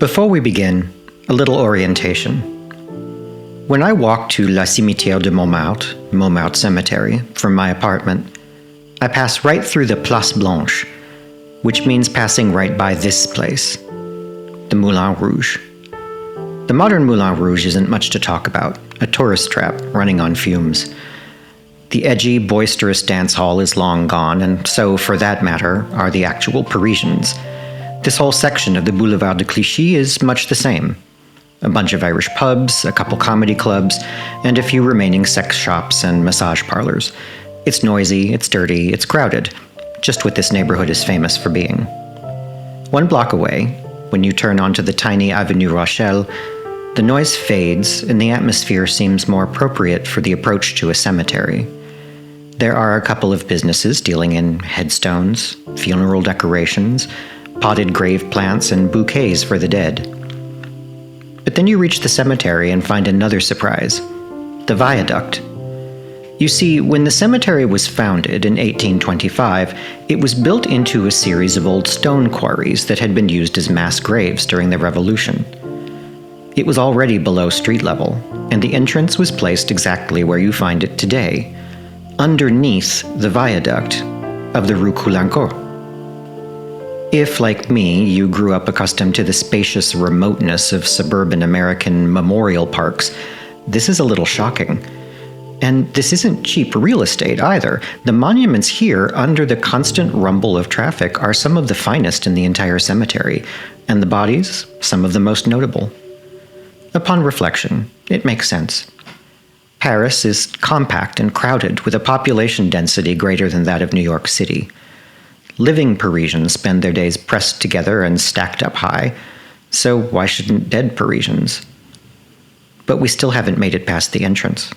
Before we begin, a little orientation. When I walk to La Cimitière de Montmartre, Montmartre Cemetery, from my apartment, I pass right through the Place Blanche, which means passing right by this place, the Moulin Rouge. The modern Moulin Rouge isn't much to talk about, a tourist trap running on fumes. The edgy, boisterous dance hall is long gone, and so, for that matter, are the actual Parisians. This whole section of the Boulevard de Clichy is much the same. A bunch of Irish pubs, a couple comedy clubs, and a few remaining sex shops and massage parlors. It's noisy, it's dirty, it's crowded, just what this neighborhood is famous for being. 1 block away, when you turn onto the tiny Avenue Rochelle, the noise fades and the atmosphere seems more appropriate for the approach to a cemetery. There are a couple of businesses dealing in headstones, funeral decorations, potted grave plants, and bouquets for the dead. But then you reach the cemetery and find another surprise: the viaduct. You see, when the cemetery was founded in 1825, it was built into a series of old stone quarries that had been used as mass graves during the Revolution. It was already below street level, and the entrance was placed exactly where you find it today, underneath the viaduct of the Rue Caulaincourt. If, like me, you grew up accustomed to the spacious remoteness of suburban American memorial parks, this is a little shocking. And this isn't cheap real estate either. The monuments here, under the constant rumble of traffic, are some of the finest in the entire cemetery, and the bodies, some of the most notable. Upon reflection, it makes sense. Paris is compact and crowded, with a population density greater than that of New York City. Living Parisians spend their days pressed together and stacked up high, so why shouldn't dead Parisians? But we still haven't made it past the entrance.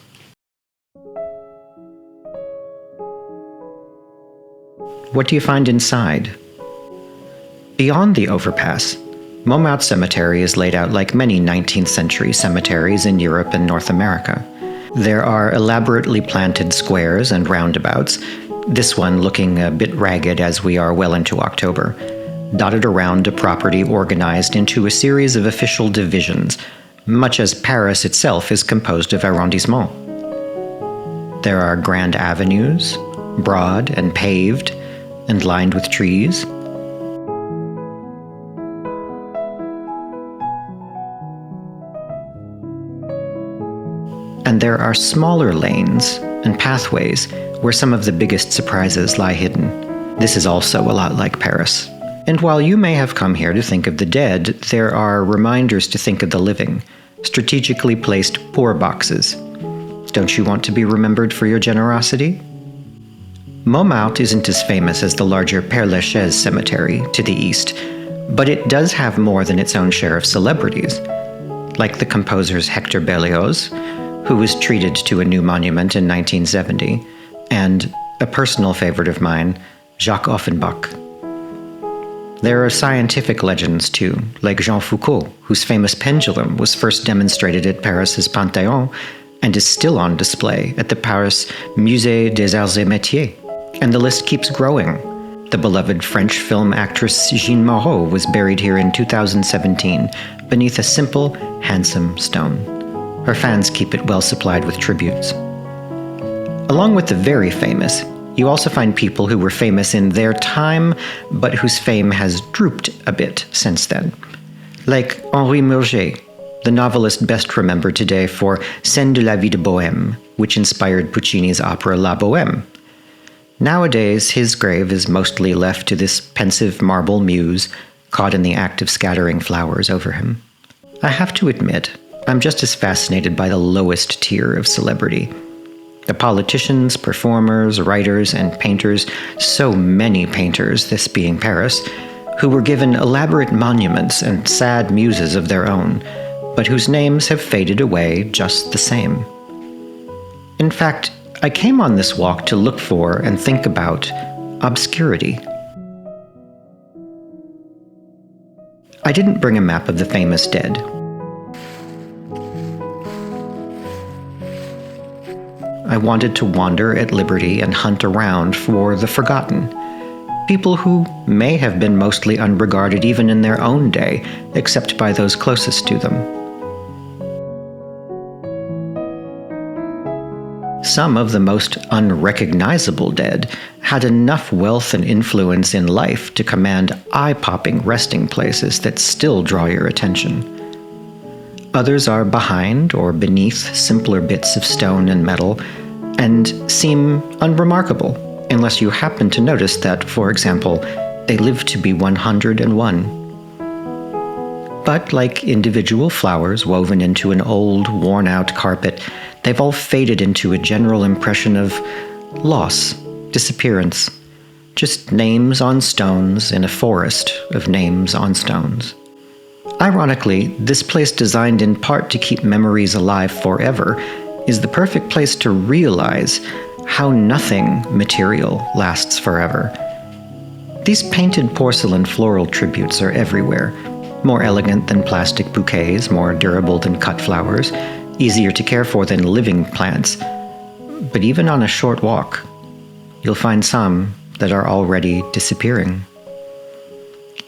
What do you find inside? Beyond the overpass, Montmartre Cemetery is laid out like many 19th century cemeteries in Europe and North America. There are elaborately planted squares and roundabouts, this one looking a bit ragged as we are well into October, dotted around a property organized into a series of official divisions, much as Paris itself is composed of arrondissements. There are grand avenues, broad and paved, and lined with trees. And there are smaller lanes and pathways where some of the biggest surprises lie hidden. This is also a lot like Paris. And while you may have come here to think of the dead, there are reminders to think of the living, strategically placed poor boxes. Don't you want to be remembered for your generosity? Montmartre isn't as famous as the larger Père Lachaise cemetery to the east, but it does have more than its own share of celebrities, like the composer's Hector Berlioz, who was treated to a new monument in 1970, and a personal favorite of mine, Jacques Offenbach. There are scientific legends too, like Jean Foucault, whose famous pendulum was first demonstrated at Paris's Panthéon and is still on display at the Paris Musée des Arts et Métiers. And the list keeps growing. The beloved French film actress Jeanne Moreau was buried here in 2017 beneath a simple, handsome stone. Her fans keep it well supplied with tributes. Along with the very famous, you also find people who were famous in their time, but whose fame has drooped a bit since then. Like Henri Murger, the novelist best remembered today for Scènes de la vie de Bohème, which inspired Puccini's opera La Bohème. Nowadays, his grave is mostly left to this pensive marble muse caught in the act of scattering flowers over him. I have to admit, I'm just as fascinated by the lowest tier of celebrity. The politicians, performers, writers, and painters, so many painters, this being Paris, who were given elaborate monuments and sad muses of their own, but whose names have faded away just the same. In fact, I came on this walk to look for and think about obscurity. I didn't bring a map of the famous dead. I wanted to wander at liberty and hunt around for the forgotten, People who may have been mostly unregarded even in their own day, except by those closest to them. Some of the most unrecognizable dead had enough wealth and influence in life to command eye-popping resting places that still draw your attention. Others are behind or beneath simpler bits of stone and metal and seem unremarkable unless you happen to notice that, for example, they lived to be 101. But like individual flowers woven into an old, worn-out carpet, they've all faded into a general impression of loss, disappearance, just names on stones in a forest of names on stones. Ironically, this place designed in part to keep memories alive forever is the perfect place to realize how nothing material lasts forever. These painted porcelain floral tributes are everywhere, more elegant than plastic bouquets, more durable than cut flowers, easier to care for than living plants. But even on a short walk, you'll find some that are already disappearing.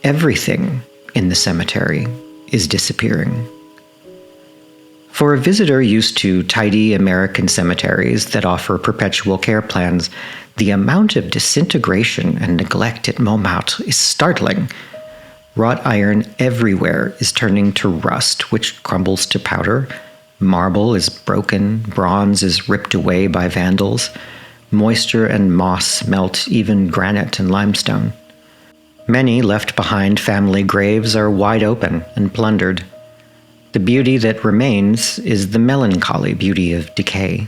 Everything in the cemetery is disappearing. For a visitor used to tidy American cemeteries that offer perpetual care plans, the amount of disintegration and neglect at Montmartre is startling. Wrought iron everywhere is turning to rust, which crumbles to powder. Marble is broken, bronze is ripped away by vandals. Moisture and moss melt even granite and limestone. Many left behind family graves are wide open and plundered. The beauty that remains is the melancholy beauty of decay.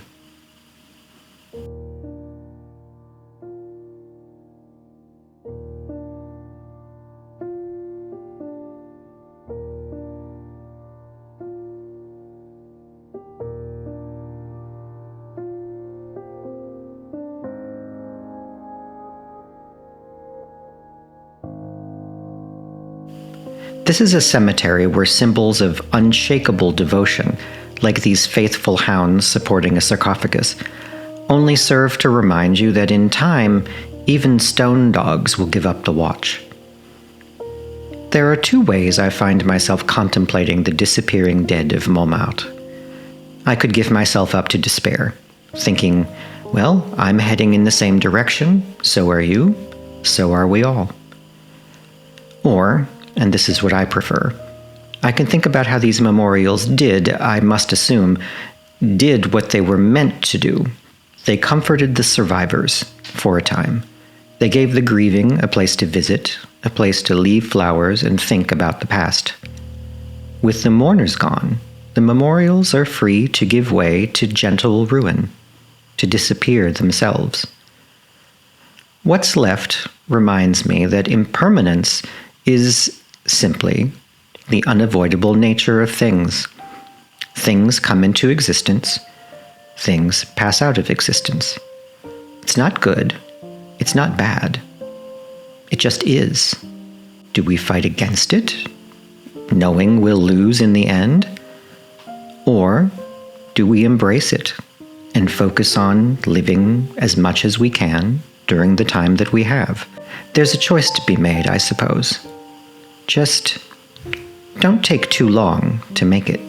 This is a cemetery where symbols of unshakable devotion, like these faithful hounds supporting a sarcophagus, only serve to remind you that in time, even stone dogs will give up the watch. There are two ways I find myself contemplating the disappearing dead of Montmartre. I could give myself up to despair, thinking, well, I'm heading in the same direction, so are you, so are we all. Or, and this is what I prefer, I can think about how these memorials did, I must assume, did what they were meant to do. They comforted the survivors for a time. They gave the grieving a place to visit, a place to leave flowers and think about the past. With the mourners gone, the memorials are free to give way to gentle ruin, to disappear themselves. What's left reminds me that impermanence is simply the unavoidable nature of things. Things come into existence. Things pass out of existence. It's not good. It's not bad. It just is. Do we fight against it, knowing we'll lose in the end? Or do we embrace it and focus on living as much as we can during the time that we have? There's a choice to be made, I suppose. Just don't take too long to make it.